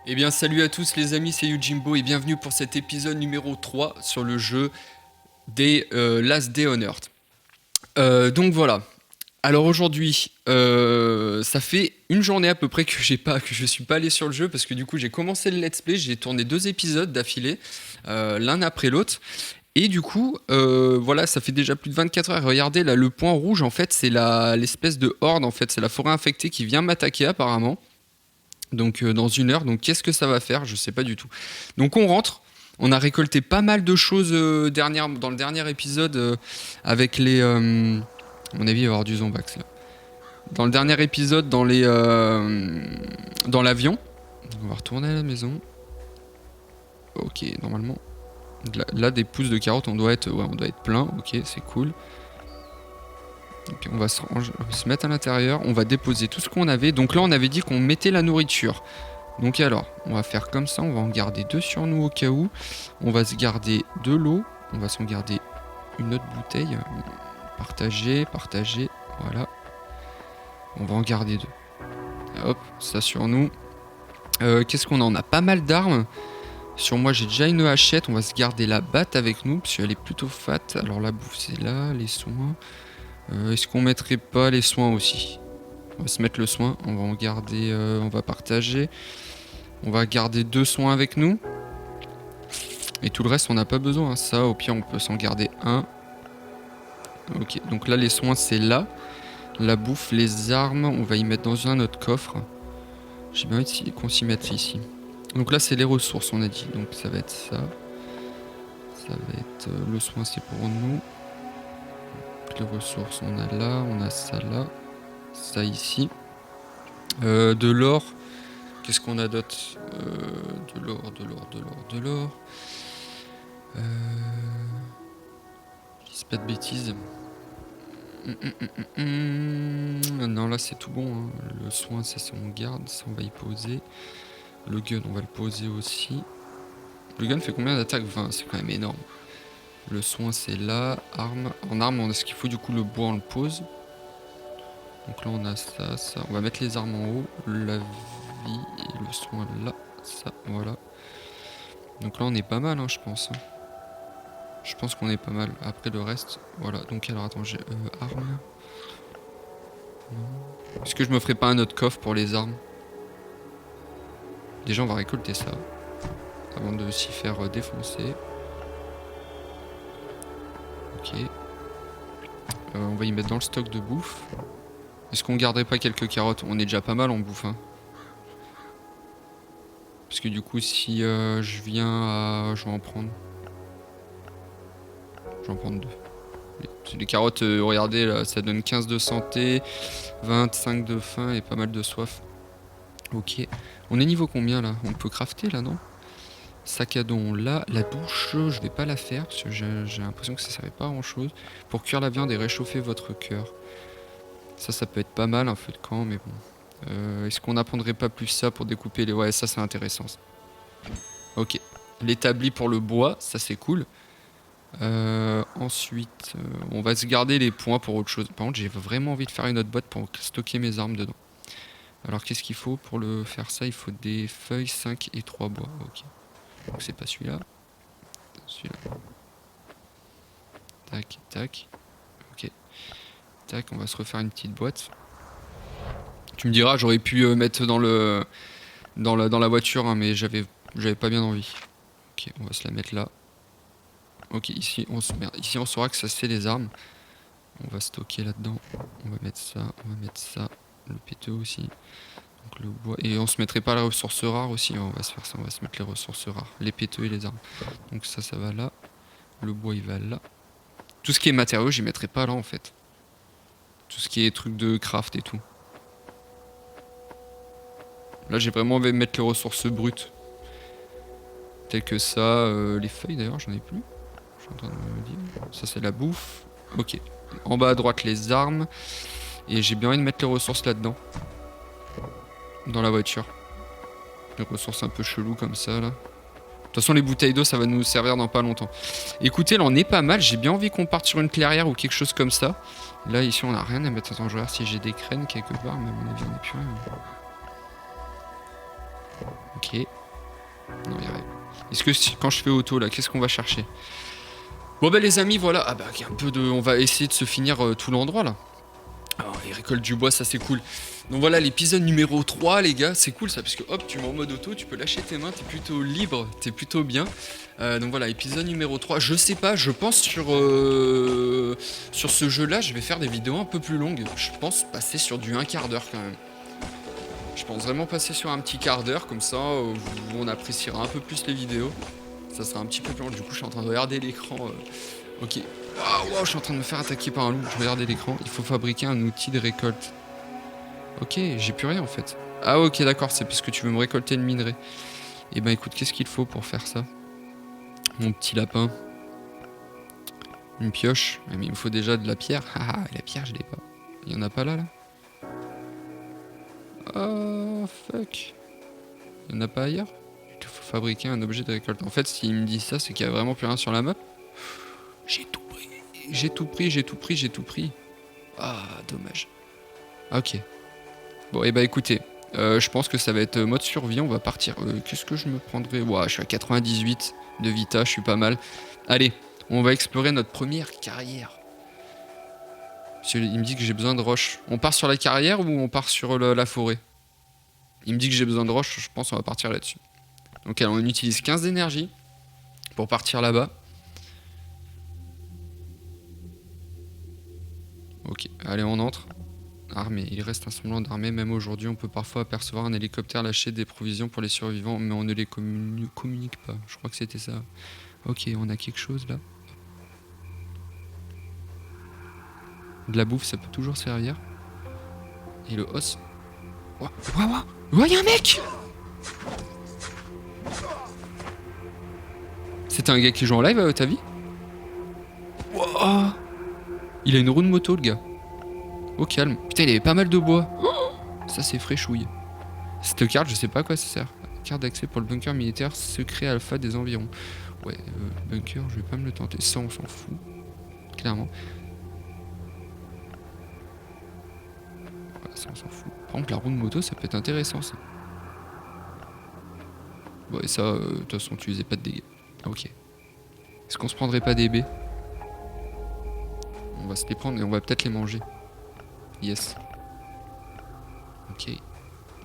Eh bien salut à tous les amis, c'est Yujimbo et bienvenue pour cet épisode numéro 3 sur le jeu des Last Day on Earth. Donc voilà. Alors aujourd'hui, ça fait une journée à peu près que je suis pas allé sur le jeu parce que du coup j'ai commencé le let's play, j'ai tourné 2 épisodes d'affilée, l'un après l'autre. Et du coup, voilà, ça fait déjà plus de 24 heures. Regardez là, le point rouge en fait, c'est l'espèce de horde en fait, c'est la forêt infectée qui vient m'attaquer apparemment. Donc dans une heure, donc qu'est-ce que ça va faire? Je sais pas du tout. Donc on rentre, on a récolté pas mal de choses dans le dernier épisode avec les... à mon avis, il va y avoir du zombax là. Dans le dernier épisode, dans l'avion. On va retourner à la maison. Ok, normalement. Là, des pousses de carottes, on doit être plein. Ok, c'est cool. Et puis on va se mettre à l'intérieur, on va déposer tout ce qu'on avait. Donc là, on avait dit qu'on mettait la nourriture. Donc alors, on va faire comme ça, on va en garder 2 sur nous au cas où. On va se garder de l'eau, on va s'en garder une autre bouteille. Partager, voilà. On va en garder 2. Hop, ça sur nous. Qu'est-ce qu'on a? On a pas mal d'armes. Sur moi, j'ai déjà une hachette, on va se garder la batte avec nous, parce qu'elle est plutôt fat. Alors la bouffe, c'est là, les soins. Est-ce qu'on mettrait pas les soins aussi? On va se mettre le soin, on va en garder, on va partager. On va garder 2 soins avec nous. Et tout le reste, on n'a pas besoin. Hein. Ça, au pire, on peut s'en garder un. Ok, donc là, les soins, c'est là. La bouffe, les armes, on va y mettre dans un autre coffre. J'ai bien envie qu'on s'y mette ici. Donc là, c'est les ressources, on a dit. Donc ça va être ça. Ça va être... le soin, c'est pour nous. Les ressources, on a là. On a ça là. Ça ici. De l'or. Qu'est-ce qu'on a d'autre? De l'or. Je dis pas de bêtises. Non, là c'est tout bon. Hein. Le soin, c'est ça, on garde. Ça, on va y poser. Le gun, on va le poser aussi. Le gun fait combien d'attaques? 20, c'est quand même énorme. Le soin, c'est là. Arme. En arme, on a ce qu'il faut. Du coup, le bois, on le pose. Donc là, on a ça, ça. On va mettre les armes en haut. La vie et le soin là. Ça, voilà. Donc là, on est pas mal, hein, je pense. Je pense qu'on est pas mal. Après le reste, voilà. Donc alors attends, j'ai armes. Est-ce que je me ferais pas un autre coffre pour les armes? Déjà, on va récolter ça avant de s'y faire défoncer. Ok. On va y mettre dans le stock de bouffe. Est-ce qu'on garderait pas quelques carottes? On est déjà pas mal en bouffe. Hein. Parce que du coup, si je viens à... Je vais en prendre. Je vais en prendre 2. Les carottes, regardez, là, ça donne 15 de santé, 25 de faim et pas mal de soif. Ok. On est niveau combien là? On peut crafter là, non? Sac à dos là. La douche, je vais pas la faire parce que j'ai l'impression que ça servait pas à grand chose. Pour cuire la viande et réchauffer votre cœur. Ça peut être pas mal, un feu de camp, mais bon. Est-ce qu'on apprendrait pas plus ça pour découper les... Ouais, ça c'est intéressant. Ça. Ok. L'établi pour le bois, ça c'est cool. Ensuite, on va se garder les points pour autre chose. Par contre, j'ai vraiment envie de faire une autre boîte pour stocker mes armes dedans. Alors, qu'est-ce qu'il faut pour le faire ça? Il faut des feuilles, 5 et 3 bois. Ok. Donc, c'est pas celui-là. Celui-là. Tac, tac. Ok. Tac, on va se refaire une petite boîte. Tu me diras, j'aurais pu mettre dans la voiture, hein, mais j'avais pas bien envie. Ok, on va se la mettre là. Ok, ici on saura que ça c'est les armes. On va stocker là-dedans. On va mettre ça. Le péteux aussi. Donc le bois. Et on se mettrait pas les ressources rares aussi. On va se faire ça, on va se mettre les ressources rares. Les péteux et les armes. Donc ça va là. Le bois il va là. Tout ce qui est matériaux, j'y mettrai pas là en fait. Tout ce qui est trucs de craft et tout. Là j'ai vraiment envie de mettre les ressources brutes. Telles que ça. Les feuilles d'ailleurs, j'en ai plus. Je suis en train de me dire. Ça c'est la bouffe. Ok. En bas à droite les armes. Et j'ai bien envie de mettre les ressources là-dedans. Dans la voiture. Des ressources un peu chelou comme ça là. De toute façon les bouteilles d'eau ça va nous servir dans pas longtemps. Écoutez là on est pas mal. J'ai bien envie qu'on parte sur une clairière ou quelque chose comme ça. Là ici on a rien à mettre. Attends je regarde si j'ai des graines quelque part. Mais à mon avis on n'est plus rien. Ok. Non, y a rien. Est-ce que quand je fais auto là, qu'est-ce qu'on va chercher? Bon bah les amis, voilà. Ah bah y a un peu de... On va essayer de se finir tout l'endroit là. Alors, il récolte du bois, ça c'est cool. Donc voilà, l'épisode numéro 3, les gars, c'est cool ça, parce que hop, tu mets en mode auto, tu peux lâcher tes mains, t'es plutôt libre, t'es plutôt bien. Donc voilà, épisode numéro 3, je sais pas, je pense sur ce jeu-là, je vais faire des vidéos un peu plus longues. Je pense passer sur du 1/4 d'heure quand même. Je pense vraiment passer sur un petit quart d'heure, comme ça, on appréciera un peu plus les vidéos. Ça sera un petit peu plus long, du coup je suis en train de regarder l'écran. Ok. Ah, wow, je suis en train de me faire attaquer par un loup. Je regardais l'écran. Il faut fabriquer un outil de récolte. Ok, j'ai plus rien en fait. Ah ok, d'accord, c'est parce que tu veux me récolter le minerai. Et ben écoute, qu'est-ce qu'il faut pour faire ça? Mon petit lapin. Une pioche. Mais il me faut déjà de la pierre. Ah, la pierre, je l'ai pas. Il y en a pas là, là? Oh, fuck. Il y en a pas ailleurs? Il faut fabriquer un objet de récolte. En fait, s'il me dit ça, c'est qu'il y a vraiment plus rien sur la map. J'ai tout pris. J'ai tout pris, j'ai tout pris, j'ai tout pris. Ah, dommage. Ok. Bon, et bah écoutez, je pense que ça va être mode survie, on va partir. Qu'est-ce que je me prendrais? Ouah, je suis à 98 de Vita, je suis pas mal. Allez, on va explorer notre première carrière. Il me dit que j'ai besoin de roches. On part sur la carrière ou on part sur la forêt? Il me dit que j'ai besoin de roches, je pense qu'on va partir là-dessus. Donc alors, on utilise 15 d'énergie pour partir là-bas. Ok, allez, on entre. Armée, il reste un semblant d'armée, même aujourd'hui on peut parfois apercevoir un hélicoptère lâcher des provisions pour les survivants, mais on ne les communique pas. Je crois que c'était ça. Ok, on a quelque chose là. De la bouffe, ça peut toujours servir. Et le os. Ouah, ouah, ouah, ouah, y'a un mec! C'était un gars qui joue en live, t'as vu? Ouah. Il a une roue de moto, le gars. Au calme. Putain, il avait pas mal de bois. Oh, ça, c'est fraîchouille. Cette carte, je sais pas à quoi ça sert. Carte d'accès pour le bunker militaire secret alpha des environs. Ouais, bunker, je vais pas me le tenter. Ça, on s'en fout. Clairement. Ouais, ça, on s'en fout. Par contre, la roue de moto, ça peut être intéressant, ça. Bon, et ça, de toute façon, tu faisais pas de dégâts. Ok. Est-ce qu'on se prendrait pas des baies? On va se les prendre et on va peut-être les manger. Yes. Ok.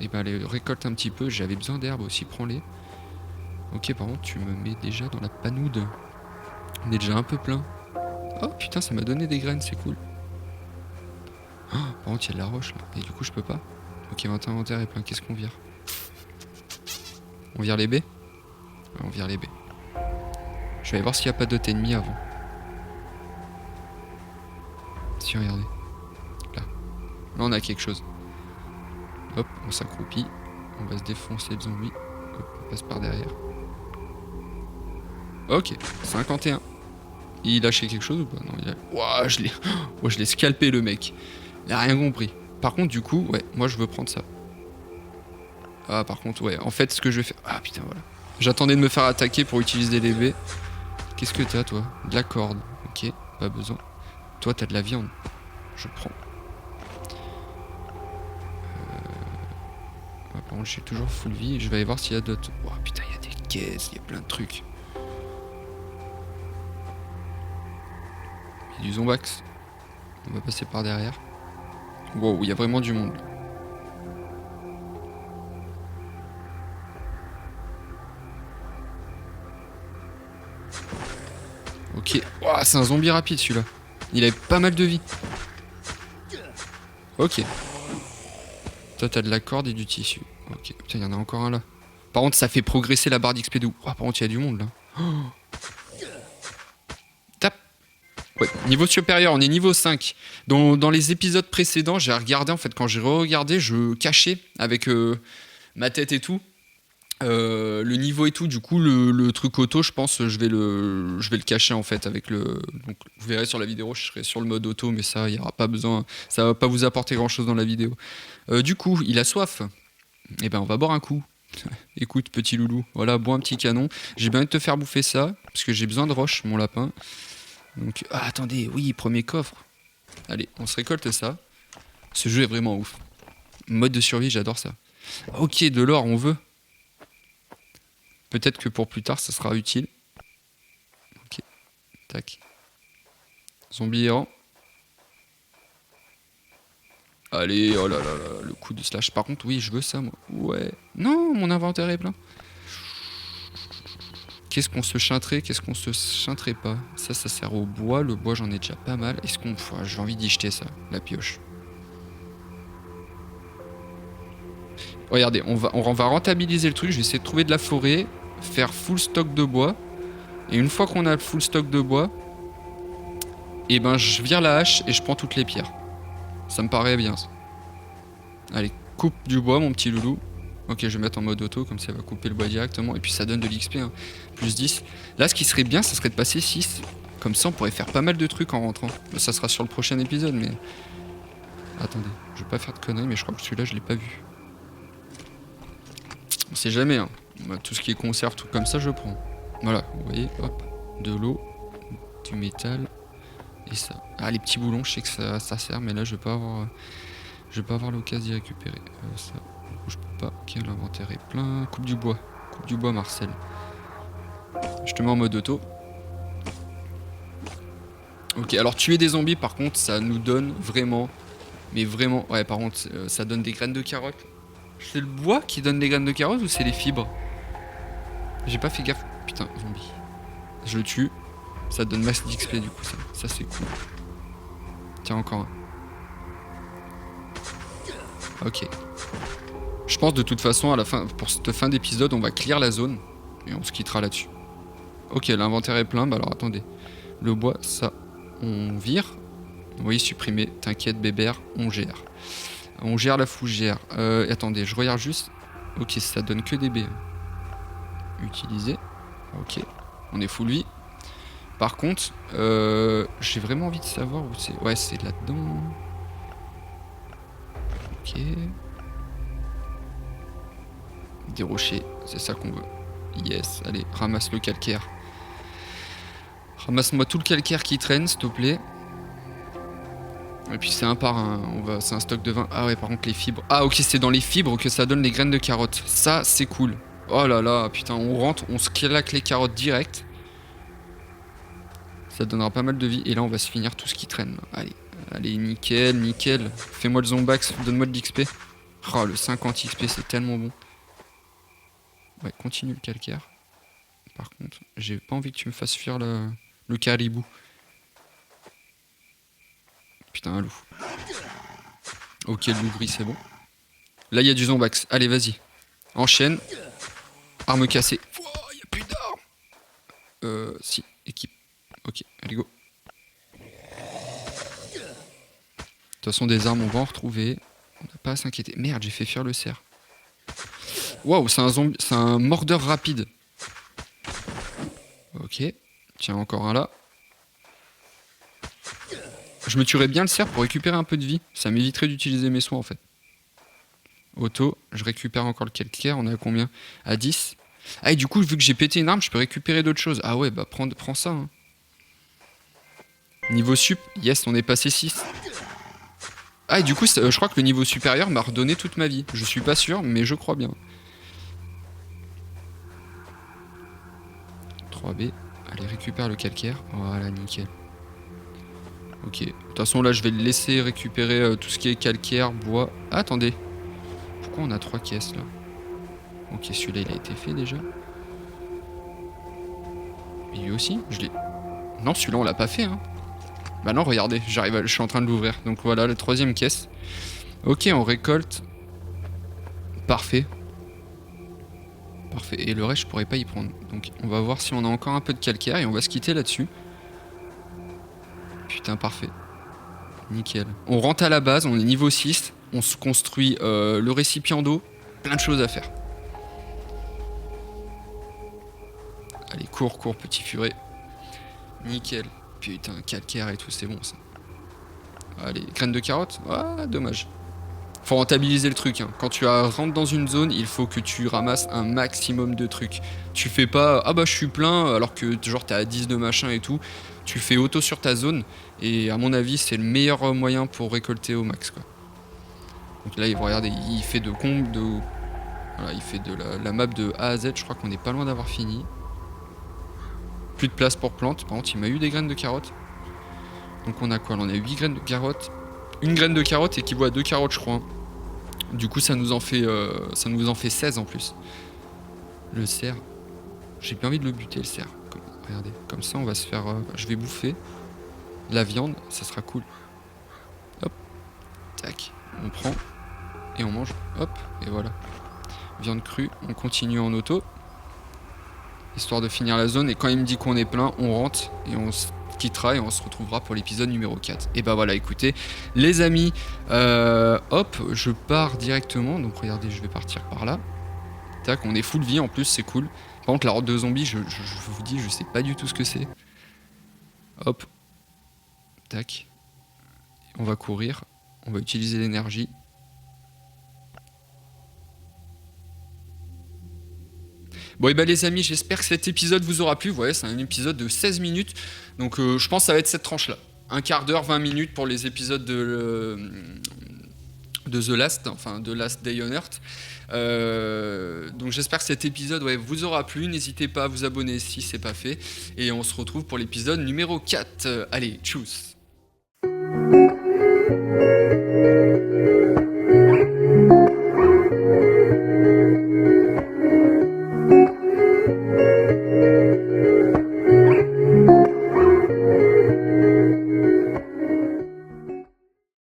Et ben, les récolte un petit peu. J'avais besoin d'herbe aussi, prends-les. Ok, par contre, tu me mets déjà dans la panoude. On est déjà un peu plein. Oh putain, ça m'a donné des graines, c'est cool. Oh, par contre, il y a de la roche là. Et du coup, je peux pas. Ok, votre inventaire est plein. Qu'est-ce qu'on vire? On vire les baies? Ouais, on vire les baies. Je vais aller voir s'il n'y a pas d'autres ennemis avant. Si, regardez. Là. Là, on a quelque chose. Hop, on s'accroupit. On va se défoncer le zombie. Hop, on passe par derrière. Ok, 51. Il lâchait quelque chose ou pas? Non, il a... Ouah, je l'ai scalpé le mec. Il a rien compris. Par contre, du coup, ouais, moi je veux prendre ça. Ah, par contre, ouais, en fait, ce que je vais faire... Ah, putain, voilà. J'attendais de me faire attaquer pour utiliser les baies. Qu'est-ce que t'as, toi? De la corde. Ok, pas besoin. Toi, t'as de la viande. Je prends. Ah, par contre, je suis toujours full vie. Je vais aller voir s'il y a d'autres... Oh, putain, il y a des caisses, il y a plein de trucs. Il y a du zombax. On va passer par derrière. Wow, il y a vraiment du monde. Ok. Wow, c'est un zombie rapide celui-là. Il avait pas mal de vie. Ok. Toi, t'as de la corde et du tissu. Ok. Putain, il y en a encore un là. Par contre, ça fait progresser la barre d'XP de ouf. Oh, par contre, il y a du monde là. Oh. Tape. Ouais, niveau supérieur, on est niveau 5. Dans les épisodes précédents, j'ai regardé, en fait, quand j'ai re-regardé, je cachais avec ma tête et tout. Le niveau et tout, du coup le truc auto, je pense je vais le cacher en fait avec le. Donc vous verrez sur la vidéo, je serai sur le mode auto, mais ça il y aura pas besoin, ça va pas vous apporter grand chose dans la vidéo. Du coup, il a soif. Et ben on va boire un coup. Écoute petit loulou, voilà, bois un petit canon. J'ai bien envie de te faire bouffer ça parce que j'ai besoin de roches, mon lapin. Donc attendez, oui, premier coffre. Allez, on se récolte ça. Ce jeu est vraiment ouf. Mode de survie, j'adore ça. Ok, de l'or, on veut. Peut-être que pour plus tard, ça sera utile. Ok, tac. Zombie errant. Allez, oh là là là, le coup de slash. Par contre, oui, je veux ça, moi. Ouais. Non, mon inventaire est plein. Qu'est-ce qu'on se chinterait, qu'est-ce qu'on se chinterait pas? Ça sert au bois. Le bois, j'en ai déjà pas mal. Est-ce qu'on... J'ai envie d'y jeter ça, la pioche. Regardez, on va rentabiliser le truc. Je vais essayer de trouver de la forêt, faire full stock de bois. Et une fois qu'on a le full stock de bois, et ben je vire la hache et je prends toutes les pierres. Ça me paraît bien ça. Allez, coupe du bois mon petit loulou. Ok, je vais mettre en mode auto, comme ça va couper le bois directement. Et puis ça donne de l'XP, hein. Plus 10. Là, ce qui serait bien, ça serait de passer 6. Comme ça, on pourrait faire pas mal de trucs en rentrant. Ça sera sur le prochain épisode, mais... Attendez, je vais pas faire de conneries, mais je crois que celui-là, je l'ai pas vu. On sait jamais, hein. Moi, tout ce qui est conserve, tout comme ça, je prends. Voilà, vous voyez, hop. De l'eau, du métal, et ça. Ah, les petits boulons, je sais que ça sert, mais là, je vais pas avoir l'occasion d'y récupérer. Ça, je peux pas. Ok, l'inventaire est plein. Coupe du bois, Marcel. Je te mets en mode auto. Ok, alors tuer des zombies, par contre, ça nous donne vraiment... Mais vraiment... Ouais, par contre, ça donne des graines de carottes. C'est le bois qui donne des graines de carottes ou c'est les fibres? J'ai pas fait gaffe. Putain, zombie. Je le tue. Ça donne max d'XP du coup, ça c'est cool. Tiens, encore un. Ok. Je pense de toute façon, à la fin, pour cette fin d'épisode, on va clear la zone. Et on se quittera là-dessus. Ok, l'inventaire est plein. Bah alors attendez. Le bois, ça, on vire. Oui, supprimer. T'inquiète, bébert, on gère. On gère la fougère. Attendez, je regarde juste. Ok, ça donne que des baies. Utiliser. Ok. On est full vie. Par contre, j'ai vraiment envie de savoir où c'est. Ouais, c'est là-dedans. Ok. Des rochers, c'est ça qu'on veut. Yes, allez, ramasse le calcaire. Ramasse-moi tout le calcaire qui traîne, s'il te plaît. Et puis c'est un par un, c'est un stock de 20. Ah ouais, par contre les fibres. Ah ok, c'est dans les fibres que ça donne les graines de carottes. Ça, c'est cool. Oh là là, putain, on rentre, on se claque les carottes direct. Ça donnera pas mal de vie. Et là, on va se finir tout ce qui traîne. Allez, allez, nickel, nickel. Fais-moi le zombax, donne-moi de l'XP. Oh, le 50 XP, c'est tellement bon. Ouais, continue le calcaire. Par contre, j'ai pas envie que tu me fasses fuir le caribou. Putain, un loup. Ok, le loup gris, c'est bon. Là, il y a du zombax. Allez, vas-y. Enchaîne. Arme cassée. Oh, il y a plus d'armes. Si, équipe. Ok, allez, go. De toute façon, des armes, on va en retrouver. On n'a pas à s'inquiéter. Merde, j'ai fait fuir le cerf. Waouh, c'est un zombie, c'est un mordeur rapide. Ok, tiens, encore un là. Je me tuerais bien le cerf pour récupérer un peu de vie. Ça m'éviterait d'utiliser mes soins en fait. Auto, je récupère encore le calcaire. On est à combien? À 10. Ah, et du coup, vu que j'ai pété une arme, je peux récupérer d'autres choses. Ah ouais, bah prends ça. Hein. Niveau sup, yes, on est passé 6. Ah, et du coup, je crois que le niveau supérieur m'a redonné toute ma vie. Je suis pas sûr, mais je crois bien. 3B. Allez, récupère le calcaire. Voilà, nickel. Ok. De toute façon, là, je vais le laisser récupérer tout ce qui est calcaire, bois. Ah, attendez. Pourquoi on a 3 caisses, là? Ok, celui-là, il a été fait, déjà. Et lui aussi, je l'ai... Non, celui-là, on l'a pas fait, hein. Bah non, regardez, je suis en train de l'ouvrir. Donc voilà, la 3e caisse. Ok, on récolte. Parfait. Parfait. Et le reste, je pourrais pas y prendre. Donc on va voir si on a encore un peu de calcaire et on va se quitter là-dessus. Putain, parfait. Nickel. On rentre à la base, on est niveau 6. On se construit le récipient d'eau. Plein de choses à faire. Allez, cours, petit furet. Nickel. Putain, calcaire et tout, c'est bon ça. Allez, graines de carotte. Ah, dommage. Faut rentabiliser le truc. Hein. Quand tu rentres dans une zone, il faut que tu ramasses un maximum de trucs. Tu fais pas ah bah je suis plein alors que genre t'es à 10 de machin et tout. Tu fais auto sur ta zone et à mon avis c'est le meilleur moyen pour récolter au max quoi. Donc là il va regarder, il fait de Voilà, il fait de la map de A à Z, je crois qu'on n'est pas loin d'avoir fini. Plus de place pour plantes, par contre il m'a eu des graines de carottes. Donc on a quoi? On a 8 graines de carottes. Une graine de carotte équivaut à 2 carottes je crois. Hein. Du coup ça nous en fait 16 en plus. Le cerf. J'ai bien envie de le buter le cerf. Regardez, comme ça on va se faire... je vais bouffer la viande, ça sera cool. Hop, tac, on prend et on mange. Hop, et voilà. Viande crue, on continue en auto. Histoire de finir la zone, et quand il me dit qu'on est plein, on rentre et on se quittera et on se retrouvera pour l'épisode numéro 4. Et bah voilà, écoutez, les amis, hop, je pars directement, donc regardez, je vais partir par là. Tac, on est full vie en plus, c'est cool. Par contre, la horde de zombies, je vous dis, je sais pas du tout ce que c'est. Hop, tac, on va courir, on va utiliser l'énergie. Bon et bah les amis, j'espère que cet épisode vous aura plu. Ouais, c'est un épisode de 16 minutes. Donc je pense que ça va être cette tranche-là. Un quart d'heure, 20 minutes pour les épisodes de The Last, enfin de Last Day on Earth. Donc j'espère que cet épisode vous aura plu. N'hésitez pas à vous abonner si c'est pas fait. Et on se retrouve pour l'épisode numéro 4. Allez, tchuss!